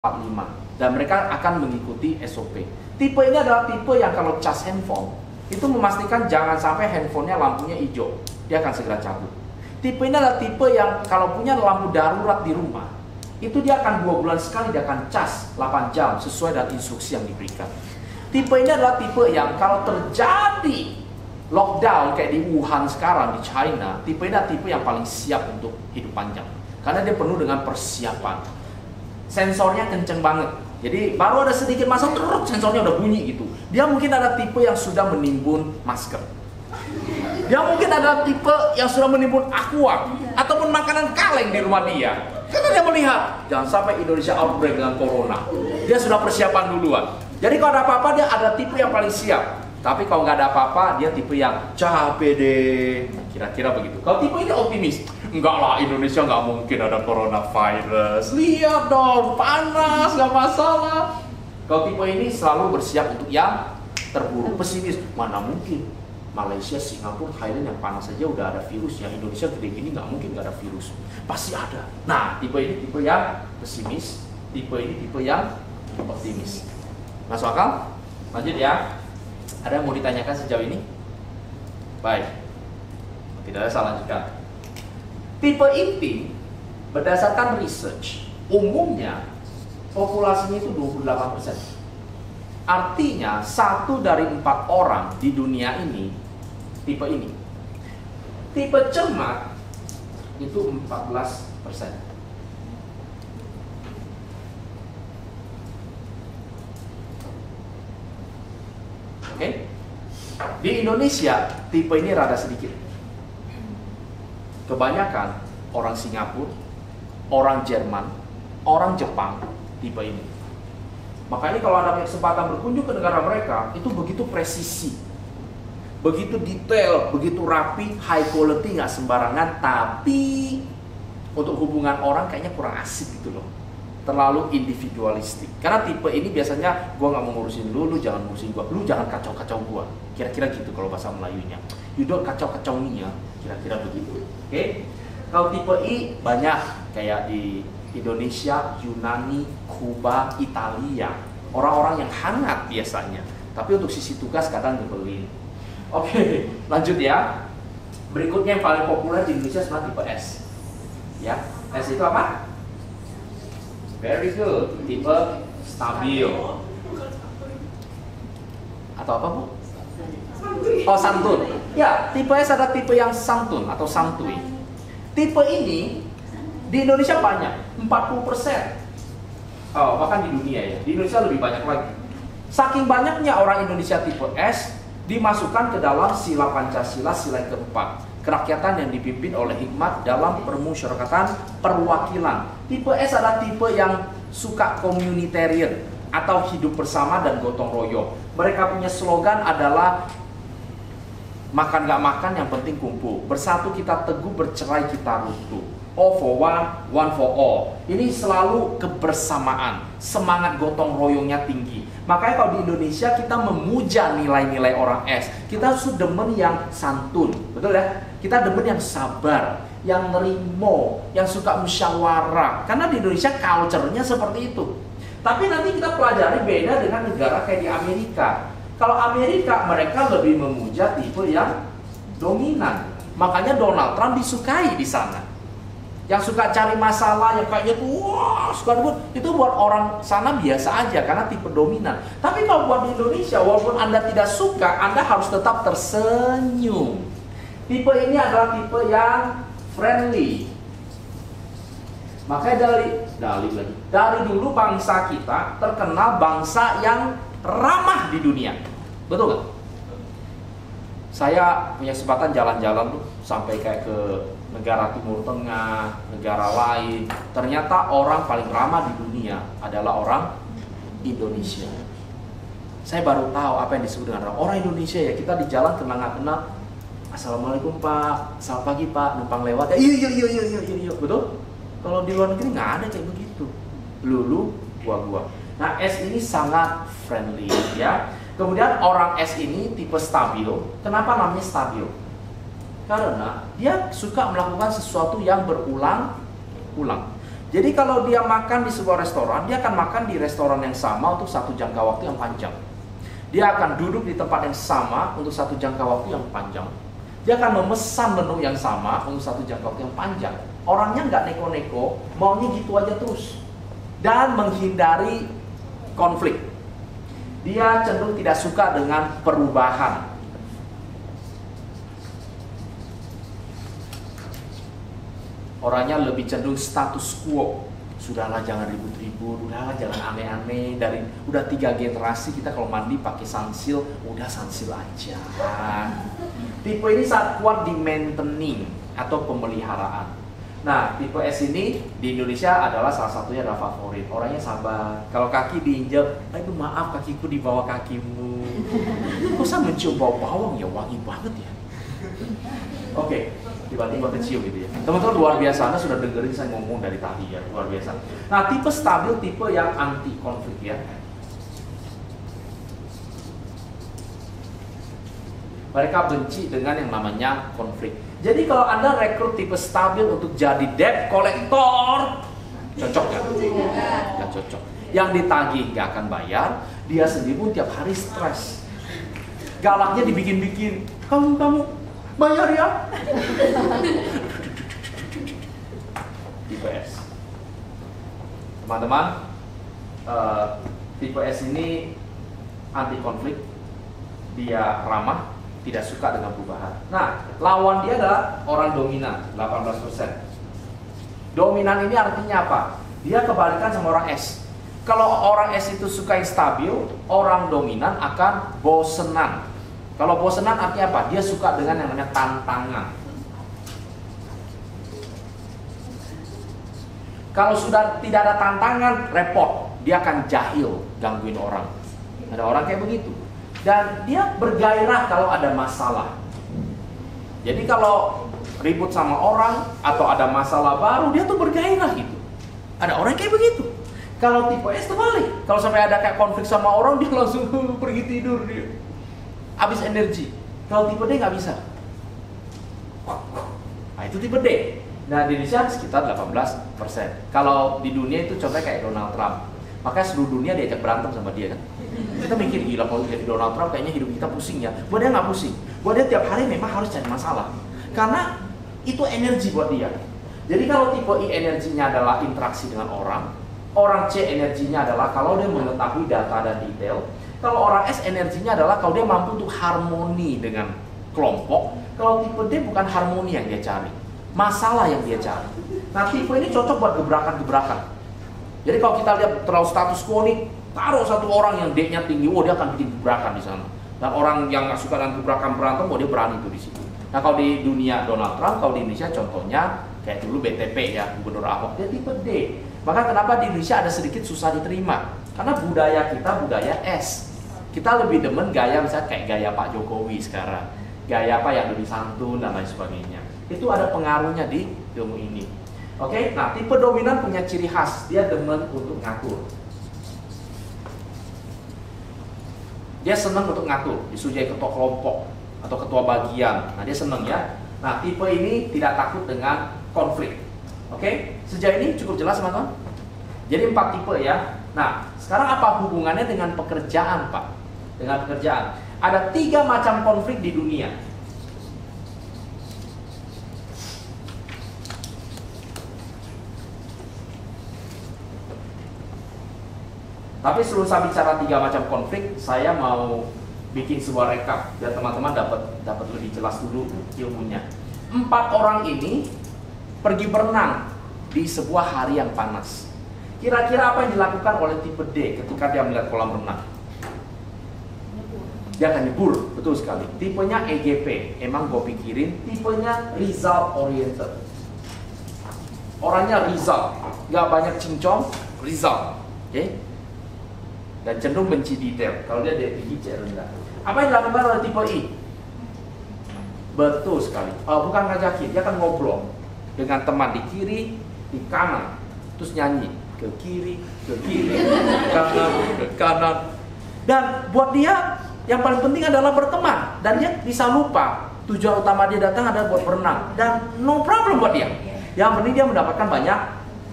45 dan mereka akan mengikuti SOP. Tipe ini adalah tipe yang kalau cas handphone itu memastikan jangan sampai handphonenya lampunya hijau, dia akan segera cabut. Tipe ini adalah tipe yang kalau punya lampu darurat di rumah itu dia akan 2 bulan sekali dia akan cas 8 jam sesuai dengan instruksi yang diberikan. Tipe ini adalah tipe yang kalau terjadi lockdown kayak di Wuhan sekarang di China, tipe ini adalah tipe yang paling siap untuk hidup panjang karena dia penuh dengan persiapan. Sensornya kenceng banget. Jadi baru ada sedikit masalah, terus sensornya udah bunyi gitu. Dia mungkin ada tipe yang sudah menimbun masker. Dia mungkin ada tipe yang sudah menimbun aqua ataupun makanan kaleng di rumah dia. Karena dia melihat jangan sampai Indonesia outbreak dengan corona. Dia sudah persiapan duluan. Jadi kalau ada apa-apa dia ada tipe yang paling siap. Tapi kalau nggak ada apa-apa dia tipe yang capek deh. Kira-kira begitu. Kalau tipe ini optimis. Enggak lah, Indonesia nggak mungkin ada coronavirus. Lihat dong, panas, nggak masalah. Kalau tipe ini selalu bersiap untuk yang terburuk, pesimis. Mana mungkin? Malaysia, Singapura, Thailand yang panas saja udah ada virus. Yang Indonesia gede gini nggak mungkin nggak ada virus. Pasti ada. Nah, tipe ini tipe yang pesimis. Tipe ini tipe yang optimis. Masuk akal? Lanjut ya. Ada yang mau ditanyakan sejauh ini? Baik. Tidak ada, salah lanjutkan. Tipe inti berdasarkan research umumnya populasinya itu 28%. Artinya 1 dari 4 orang di dunia ini tipe ini. Tipe cermat itu 14%. Oke? Di Indonesia tipe ini rada sedikit. Kebanyakan orang Singapura, orang Jerman, orang Jepang tipe ini. Makanya kalau ada kesempatan berkunjung ke negara mereka, itu begitu presisi, begitu detail, begitu rapi, high quality, nggak sembarangan. Tapi untuk hubungan orang kayaknya kurang asik gitu loh, terlalu individualistik. Karena tipe ini biasanya gue nggak mau ngurusin lu jangan ngurusin gue, lu jangan kacau-kacau gue. Kira-kira gitu kalau bahasa Melayunya. You don't kacau-kacau nih ya, kira-kira begitu. Oke? Kalau tipe I banyak kayak di Indonesia, Yunani, Kuba, Italia. Orang-orang yang hangat biasanya. Tapi untuk sisi tugas kadang nyebelin. Oke, lanjut ya. Berikutnya yang paling populer di Indonesia sebenarnya tipe S. Ya, S itu apa? Very good. Tipe stabil. Atau apa, Bu? Oh, santun. Ya, tipe S ada tipe yang santun atau santuy. Tipe ini di Indonesia banyak, 40%. Oh, bahkan di dunia ya. Di Indonesia lebih banyak lagi. Saking banyaknya orang Indonesia tipe S dimasukkan ke dalam sila Pancasila, sila yang keempat. Kerakyatan yang dipimpin oleh hikmat dalam permusyarakatan perwakilan. Tipe S adalah tipe yang suka communitarian atau hidup bersama dan gotong royong. Mereka punya slogan adalah makan gak makan yang penting kumpul. Bersatu kita teguh, bercerai kita runtuh. All for one, one for all. Ini selalu kebersamaan. Semangat gotong royongnya tinggi. Makanya kalau di Indonesia kita memuja nilai-nilai orang S. Kita harus demen yang santun. Betul ya? Kita demen yang sabar, yang nerimo, yang suka musyawarah. Karena di Indonesia culture-nya seperti itu. Tapi nanti kita pelajari beda dengan negara kayak di Amerika. Kalau Amerika mereka lebih memuja tipe yang dominan. Makanya Donald Trump disukai di sana. Yang suka cari masalah, yang kayaknya tuh wah, suka ribut, itu buat orang sana biasa aja karena tipe dominan. Tapi kalau buat di Indonesia, walaupun Anda tidak suka, Anda harus tetap tersenyum. Tipe ini adalah tipe yang friendly. Makanya dari dulu bangsa kita terkenal bangsa yang ramah di dunia. Betul nggak? Saya punya kesempatan jalan-jalan tuh sampai kayak ke negara Timur Tengah, negara lain. Ternyata orang paling ramah di dunia adalah orang Indonesia. Saya baru tahu apa yang disebut dengan orang Indonesia ya. Kita di jalan kenal-kenal. Assalamualaikum Pak, selamat pagi Pak, numpang lewat ya. Iya. Betul? Kalau di luar negeri nggak ada kayak begitu. Lulu, gua. Nah, S ini sangat friendly ya. Kemudian orang S ini tipe stabil. Kenapa namanya stabil? Karena dia suka melakukan sesuatu yang berulang-ulang. Jadi kalau dia makan di sebuah restoran, dia akan makan di restoran yang sama untuk satu jangka waktu yang panjang. Dia akan duduk di tempat yang sama untuk satu jangka waktu yang panjang. Dia akan memesan menu yang sama untuk satu jangka waktu yang panjang. Orangnya nggak neko-neko, maunya gitu aja terus. Dan menghindari konflik. Dia cenderung tidak suka dengan perubahan. Orangnya lebih cenderung status quo. Sudahlah jangan ribut-ribut, udahlah jangan aneh-aneh. Udah 3 generasi kita kalau mandi pakai sunsil, udah sunsil aja. Tipe ini sangat kuat di maintaining atau pemeliharaan. Nah, tipe S ini di Indonesia adalah salah satunya adalah favorit. Orangnya sabar. Kalau kaki diinjak, aduh maaf kakiku di bawah kakimu. Kok saya mencium bau bawang ya, wangi banget ya. Oke, tiba-tiba kecium gitu ya. Teman-teman luar biasa, Anda sudah dengerin saya ngomong dari tadi ya, luar biasa. Nah, tipe stabil, tipe yang anti konflik ya. Mereka benci dengan yang namanya konflik. Jadi kalau Anda rekrut tipe stabil untuk jadi debt collector, cocok nggak? Nggak cocok. Yang ditagih nggak akan bayar, dia sendiri pun tiap hari stres. Galaknya dibikin-bikin, kamu bayar ya. Tipe S. Teman-teman, tipe S ini anti konflik, dia ramah, tidak suka dengan perubahan. Nah, lawan dia adalah orang dominan, 18%. Dominan ini artinya apa? Dia kebalikan sama orang S. Kalau orang S itu suka yang stabil, orang dominan akan bosenan. Kalau bosenan artinya apa? Dia suka dengan yang namanya tantangan. Kalau sudah tidak ada tantangan, repot. Dia akan jahil, gangguin orang. Ada orang kayak begitu. Dan dia bergairah kalau ada masalah. Jadi kalau ribut sama orang atau ada masalah baru, dia tuh bergairah gitu. Ada orang kayak begitu. Kalau tipe S terbalik. Kalau sampai ada kayak konflik sama orang, dia langsung pergi tidur dia. Habis energi. Kalau tipe D nggak bisa. Nah itu tipe D. Nah di Indonesia sekitar 18%. Kalau di dunia itu contohnya kayak Donald Trump. Makanya seluruh dunia diajak berantem sama dia kan. Kita mikir gila kalau jadi Donald Trump kayaknya hidup kita pusing ya. Buat dia nggak pusing. Buat dia tiap hari memang harus cari masalah. Karena itu energi buat dia. Jadi kalau tipe I energinya adalah interaksi dengan orang. Orang C energinya adalah kalau dia mengetahui data dan detail. Kalau orang S energinya adalah kalau dia mampu untuk harmoni dengan kelompok. Kalau tipe D bukan harmoni yang dia cari, masalah yang dia cari. Nah tipe ini cocok buat gebrakan-gebrakan. Jadi kalau kita lihat terlalu status quo nih, taruh satu orang yang D-nya tinggi, dia akan bikin gebrakan di sana. Dan orang yang nggak suka dengan gebrakan berantem, dia berani tuh di situ. Nah kalau di dunia Donald Trump, kalau di Indonesia contohnya kayak dulu BTP ya, Gubernur Ahok, dia tipe D. Maka kenapa di Indonesia ada sedikit susah diterima? Karena budaya kita budaya S. Kita lebih demen gaya misalnya kayak gaya Pak Jokowi sekarang, gaya apa yang lebih santun dan lain sebagainya. Itu ada pengaruhnya di ilmu ini. Oke, nah tipe dominan punya ciri khas, dia demen untuk ngatur. Dia senang untuk ngatur, disuruh ketua kelompok atau ketua bagian. Nah dia senang ya. Nah tipe ini tidak takut dengan konflik. Oke, sejauh ini cukup jelas teman-teman. Jadi 4 tipe ya. Nah sekarang apa hubungannya dengan pekerjaan Pak? Dengan pekerjaan. Ada 3 macam konflik di dunia. Tapi sebelum saya bicara 3 macam konflik, saya mau bikin sebuah rekap biar teman-teman dapat lebih jelas dulu ilmunya. 4 orang ini pergi berenang di sebuah hari yang panas. Kira-kira apa yang dilakukan oleh tipe D ketika dia melihat kolam renang? Dia akan nyebur, betul sekali. Tipenya EGP, emang gue pikirin, tipenya result oriented. Orangnya result, nggak banyak cincong, result. Oke? Dan cenderung benci detail. Kalau dia tinggi, C rendah. Apa yang dilakukan oleh tipe I? Betul sekali. Bukan ngajakin, dia akan ngobrol dengan teman di kiri, di kanan, terus nyanyi ke kiri, ke kanan, ke kanan. Dan buat dia yang paling penting adalah berteman. Dan dia bisa lupa tujuan utama dia datang adalah buat berenang. Dan no problem buat dia. Yang penting dia mendapatkan banyak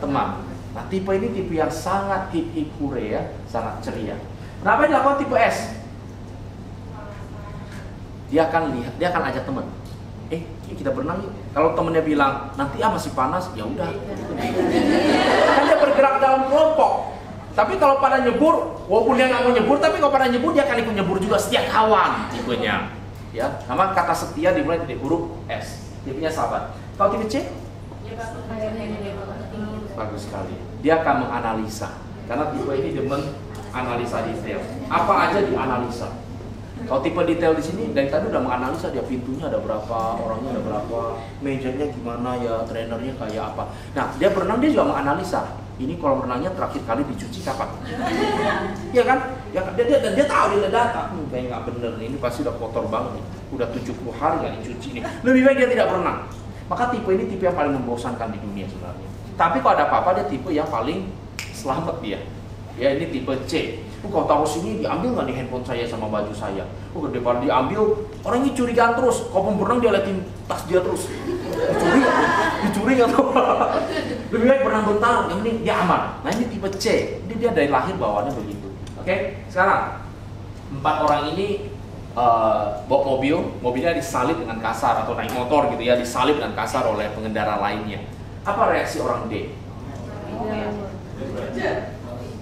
teman. Nah, tipe ini tipe yang sangat hip hure ya, sangat ceria. Kenapa dilakukan tipe S? Dia akan ajak teman. Kita berenang yuk. Kalau temennya bilang nanti masih panas, ya udah. Kan dia bergerak dalam kelompok. Tapi kalau pada nyebur, walaupun dia nggak mau nyebur, tapi kalau pada nyebur dia akan ikut nyebur juga, setia kawan tipenya. Ya, nama kata setia dimulai dari huruf S. Tipenya sahabat. Kalau tipe C? Bagus sekali. Dia akan menganalisa. Karena tipe ini demen analisa detail. Apa aja dianalisa. Kalau tipe detail di sini dari tadi udah menganalisa, dia pintunya ada berapa, orangnya ada berapa, mejanya gimana ya, trainernya kayak apa. Nah, dia berenang dia juga menganalisa. Ini kolam renangnya terakhir kali dicuci kapan? Iya kan? Ya, dia tahu, dia data. Kayak nggak bener nih, ini pasti udah kotor banget nih. Udah 70 hari nggak dicuci nih. Lebih baik dia tidak berenang. Maka tipe ini tipe yang paling membosankan di dunia sebenarnya. Tapi kalau ada apa-apa dia tipe yang paling selamat dia. Ya, ini tipe C. Kalau taruh sini diambil nggak nih handphone saya sama baju saya? Daripada diambil, orang ini curigaan terus. Kalau berenang dia liatin tas dia terus. Dicuri nggak tuh? Lebih baik berenang bentar, yang penting dia aman. Nah, ini tipe C. Dia dari lahir bawaannya begitu. Oke, sekarang 4 orang ini bawa mobilnya disalip dengan kasar atau naik motor gitu ya, disalip dengan kasar oleh pengendara lainnya. Apa reaksi orang D?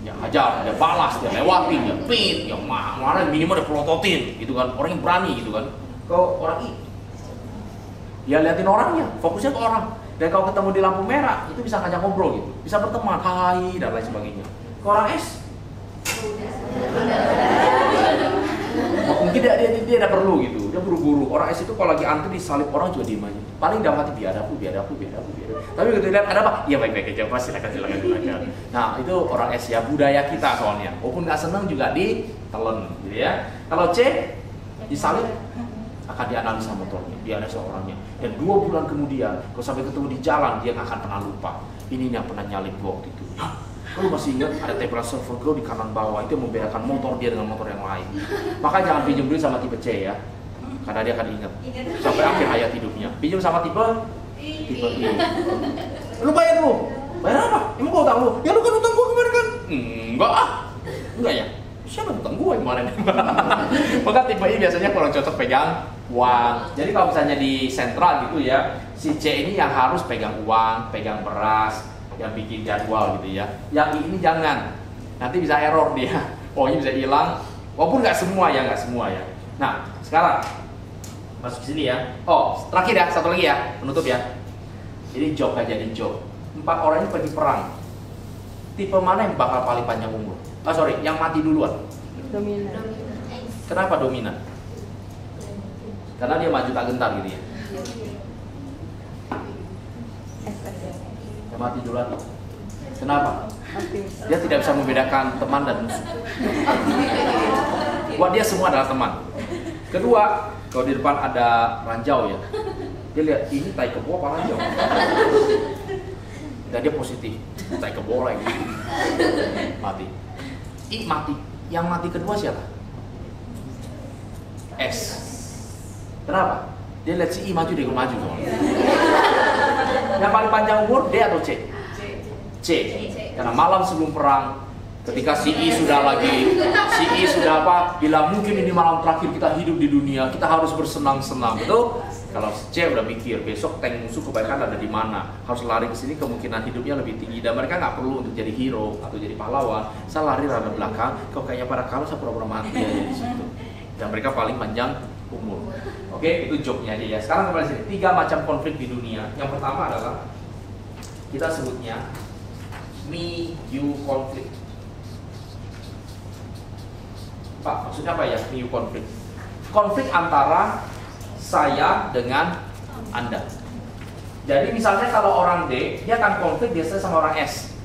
Ya hajar, dia balas, dia lewatin, dia pit, yang mana minimal dia pelototin gitu kan, orang yang berani gitu kan. Kalau orang I, dia liatin orangnya, fokusnya ke orang. Dan kalau ketemu di lampu merah, itu bisa ngajak ngobrol gitu, bisa berteman, hai dan lain sebagainya. Kalau orang S, mungkin dia tidak perlu gitu, dia buru-buru. Orang S itu kalau lagi antri disalip orang juga diem aja. Paling dalam hati biar aku. Tapi begitu lihat ada apa? Iya baik-baik aja, Pak, silakan. Nah, itu orang S ya, budaya kita soalnya. Walaupun nggak seneng juga ditelen gitu ya. Kalau C, disalip akan dianalisa motornya, dianalisa orangnya. Dan 2 bulan kemudian, kalau sampai ketemu di jalan, dia nggak akan pernah lupa. Ini yang pernah nyalip gua waktu itu. Lu masih ingat ada tempelan server glow di kanan bawah, itu yang membedakan motor dia dengan motor yang lain. Maka jangan pinjam duit sama tipe C ya, karena dia akan ingat sampai akhir hayat hidupnya. Pinjam sama tipe I. Lu bayar dulu. Bayar apa? Emang gua utang lu? Ya lu kan utang gua kemarin kan? Enggak ya? Siapa utang gua kemarin? Maka tipe I biasanya kurang cocok pegang uang. Jadi kalau misalnya di sentral gitu ya, si C ini yang harus pegang uang, pegang beras, yang bikin jadwal gitu ya. Yang ini jangan, nanti bisa error dia. Pokoknya bisa hilang. Walaupun nggak semua ya. Nah, sekarang masuk ke sini ya. Oh, terakhir ya, satu lagi ya, penutup ya. Jadi joke aja, jadi joke. 4 orang ini pergi perang. Tipe mana yang bakal paling panjang umur? Yang mati duluan. Dominan. Kenapa dominan? Karena dia maju tak gentar gitu ya. Mati duluan. Kenapa? Dia tidak bisa membedakan teman dan musuh. Buat dia semua adalah teman. Kedua, kalau di depan ada ranjau ya, dia lihat ini tai kebo apa ranjau. Dan dia positif, tai kebo lagi. Mati. Mati. Yang mati kedua siapa? S. Kenapa? Dia lihat si I maju, dia ikut maju soalnya. Yang paling panjang umur D atau C? C. Karena malam sebelum perang, ketika si I sudah bilang mungkin ini malam terakhir kita hidup di dunia, kita harus bersenang-senang, betul? Kalau C udah mikir besok tank musuh kebaikan ada di mana, harus lari ke sini, kemungkinan hidupnya lebih tinggi dan mereka nggak perlu untuk jadi hero atau jadi pahlawan. Saya lari rada belakang, kok kayaknya pada kalah saya pura-pura mati aja di situ. Dan mereka paling panjang umur. Oke, itu joke-nya aja ya. Sekarang kembali sini. 3 macam konflik di dunia. Yang pertama adalah kita sebutnya me-you konflik. Pak, maksudnya apa ya me-you konflik? Konflik antara saya dengan Anda. Jadi misalnya kalau orang D, dia akan konflik biasanya sama orang S.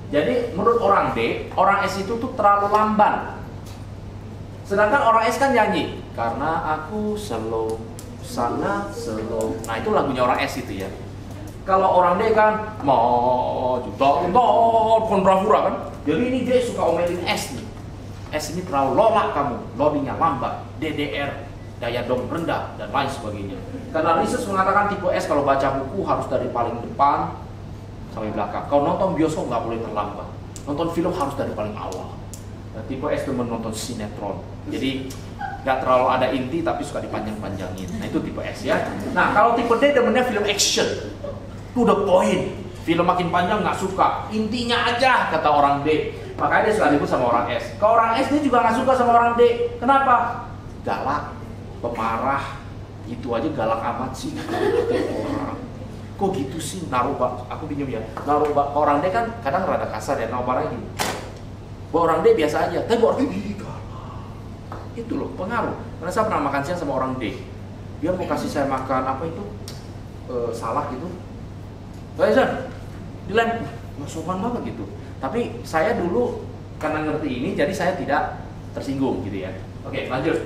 Jadi menurut orang D, orang S itu tuh terlalu lamban. Sedangkan orang S kan nyanyi, karena aku slow, sangat slow. Nah itu lagunya orang S itu ya. Kalau orang D kan maju kon bravura kan. Jadi ini dia suka omelin S nih. S ini terlalu lorak kamu, loadingnya lambat, DDR, daya dom rendah dan lain sebagainya. Karena research mengatakan tipe S kalau baca buku harus dari paling depan sampai belakang. Kalau nonton bioskop nggak boleh terlambat. Nonton film harus dari paling awal. Nah, tipe S itu menonton sinetron. Jadi nggak terlalu ada inti tapi suka dipanjang-panjangin. Nah itu tipe S ya. Nah kalau tipe D demennya film action. To the point. Film makin panjang nggak suka. Intinya aja kata orang D. Makanya dia suka ribut sama orang S. Kalau orang S dia juga nggak suka sama orang D. Kenapa? Galak, pemarah. Itu aja galak amat sih. Orang. Kok gitu sih? Naruh bak. Aku bingung ya. Naruh bak. Orang D kan kadang rada kasar ya. Naruh barang gini. Buat orang D biasa aja. Tapi buat orang D galak. Itu loh pengaruh. Karena saya pernah makan siang sama orang D. Dia mau kasih saya makan apa itu? Salak gitu. Baiklah, dilem, nggak sopan banget gitu. Tapi saya dulu karena ngerti ini, jadi saya tidak tersinggung gitu ya. Oke, lanjut.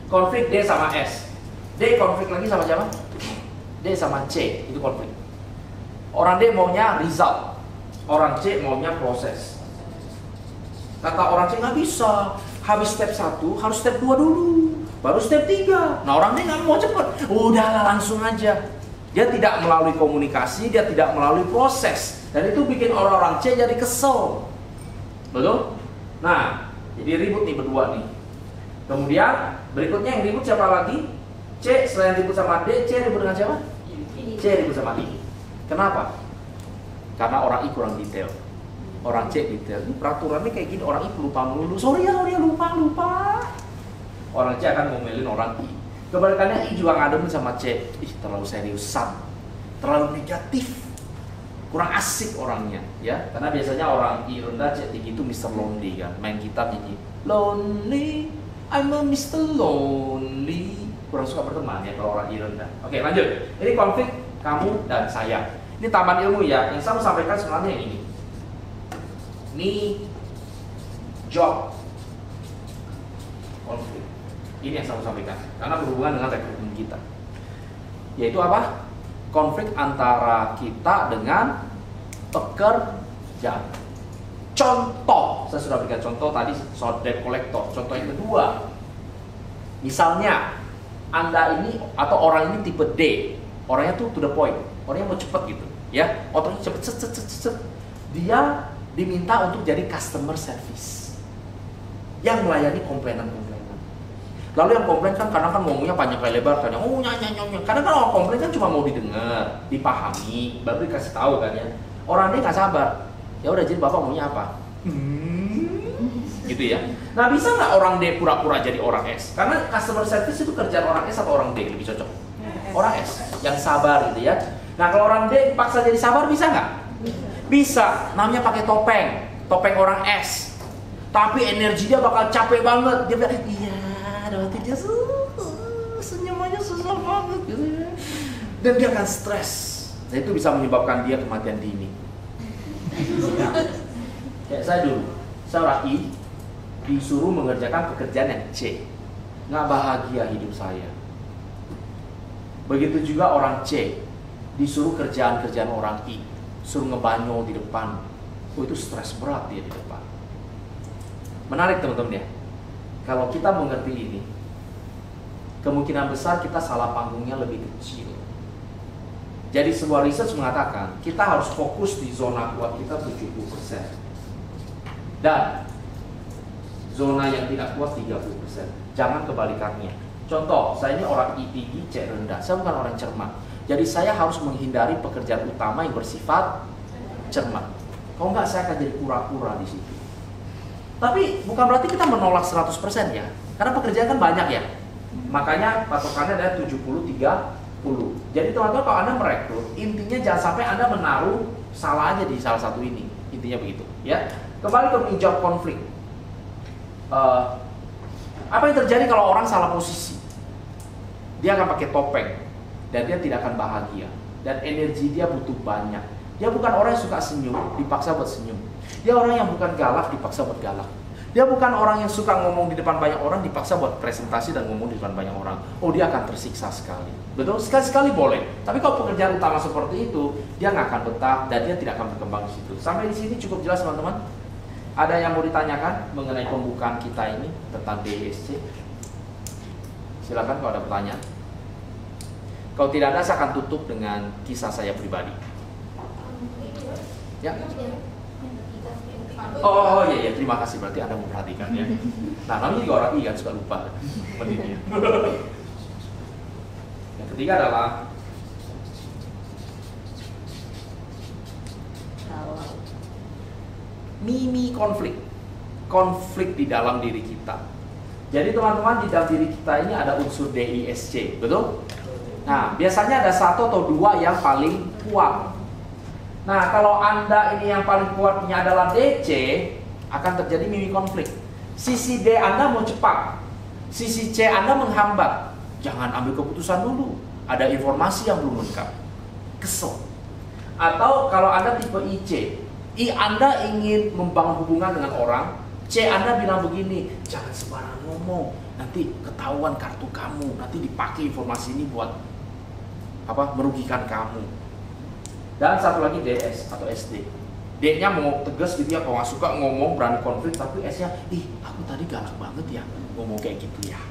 Konflik D sama S. D konflik lagi sama siapa? D sama C, itu konflik. Orang D maunya result, orang C maunya proses. Kata orang C nggak bisa, habis step 1 harus step 2 dulu, baru step 3. Nah orang D nggak mau cepet, udahlah langsung aja. Dia tidak melalui komunikasi, dia tidak melalui proses. Dan itu bikin orang-orang C jadi kesel. Betul? Nah, jadi ribut nih berdua nih. Kemudian berikutnya yang ribut siapa lagi? C selain ribut sama D, C ribut dengan siapa? C ribut sama I. Kenapa? Karena orang I kurang detail. Orang C detail. Ini peraturannya kayak gini, orang I lupa melulu. Sorry ya lupa. Orang C akan ngomelin orang I. Kebalikannya I juga ngademin sama C. Ih, terlalu seriusan, terlalu negatif, kurang asik orangnya, ya. Karena biasanya orang I rendah, C tinggi itu Mr. Lonely kan, main gitar nyanyi Lonely, I'm a Mr. Lonely. Kurang suka berteman ya kalau orang I rendah. Oke, lanjut. Ini konflik kamu dan saya. Ini taman ilmu ya. Yang saya mau sampaikan sebenarnya yang ini. Ini job konflik. Ini yang saya mau sampaikan, karena berhubungan dengan rekrutmen kita. Yaitu apa? Konflik antara kita dengan pekerjaan. Contoh, saya sudah berikan contoh tadi soal debt collector. Contoh yang kedua, misalnya Anda ini atau orang ini tipe D, orangnya tuh to the point, orangnya mau cepet gitu, ya, otaknya cepet, set. Dia diminta untuk jadi customer service yang melayani komplainan. Lalu yang komplain kan kadang kan ngomongnya panjang kali lebar kan, nyanyi. Kadang kan orang komplain kan cuma mau didengar, dipahami, baru dikasih tahu kan ya. Orang dia nggak sabar. Ya udah jadi bapak maunya apa? Gitu ya. Nah bisa nggak orang D pura-pura jadi orang S? Karena customer service itu kerjaan orang S atau orang D lebih cocok? Orang S yang sabar gitu ya. Nah kalau orang D dipaksa jadi sabar bisa nggak? Bisa. Namanya pakai topeng orang S. Tapi energi dia bakal capek banget. Dia bilang iya. Nanti dia senyumannya susah banget gitu ya. Dan dia akan stres. Nah itu bisa menyebabkan dia kematian dini. Kayak saya dulu, saya orang I disuruh mengerjakan pekerjaan yang C. Nggak bahagia hidup saya. Begitu juga orang C disuruh kerjaan-kerjaan orang I, suruh ngebanyo di depan. Oh itu stres berat dia di depan. Menarik teman-teman ya. Kalau kita mengerti ini, kemungkinan besar kita salah panggungnya lebih kecil. Jadi sebuah research mengatakan kita harus fokus di zona kuat kita 70%. Dan zona yang tidak kuat 30%. Jangan kebalikannya. Contoh, saya ini orang I tinggi, C rendah. Saya bukan orang cermat. Jadi saya harus menghindari pekerjaan utama yang bersifat cermat. Kalau enggak saya akan jadi pura-pura di situ. Tapi bukan berarti kita menolak 100% ya. Karena pekerjaan kan banyak ya. Makanya patokannya ada 70-30. Jadi teman-teman kalau Anda merekrut, intinya jangan sampai Anda menaruh salah aja di salah satu ini. Intinya begitu ya. Kembali ke menjawab konflik. Apa yang terjadi kalau orang salah posisi? Dia akan pakai topeng dan dia tidak akan bahagia. Dan energi dia butuh banyak. Dia bukan orang yang suka senyum, dipaksa buat senyum. Dia orang yang bukan galak, dipaksa buat galak. Dia bukan orang yang suka ngomong di depan banyak orang, dipaksa buat presentasi dan ngomong di depan banyak orang. Oh, dia akan tersiksa sekali. Betul? Sekali-sekali boleh. Tapi kalau pekerjaan utama seperti itu, dia nggak akan betah dan dia tidak akan berkembang di situ. Sampai di sini cukup jelas teman-teman? Ada yang mau ditanyakan mengenai pembukaan kita ini tentang DISC? Silakan kalau ada pertanyaan. Kalau tidak ada, saya akan tutup dengan kisah saya pribadi. Ya. Oh iya, terima kasih, berarti Anda memperhatikan ya. Nah, namanya juga orang I kan suka lupa menitnya. Yang ketiga adalah mimi konflik. Konflik di dalam diri kita. Jadi teman-teman, di dalam diri kita ini ada unsur DISC, betul? Nah, biasanya ada satu atau dua yang paling kuat. Nah, kalau Anda ini yang paling kuatnya adalah DC, akan terjadi mimi konflik. Sisi D Anda mau cepat, sisi C Anda menghambat. Jangan ambil keputusan dulu, ada informasi yang belum lengkap. Kesel. Atau kalau Anda tipe IC, I Anda ingin membangun hubungan dengan orang, C Anda bilang begini, jangan sembarangan ngomong, nanti ketahuan kartu kamu, nanti dipakai informasi ini buat merugikan kamu. Dan satu lagi DS atau SD. D-nya mau tegas gitu ya, kalau nggak suka ngomong berani konflik, tapi S-nya, ih aku tadi galak banget ya ngomong kayak gitu ya.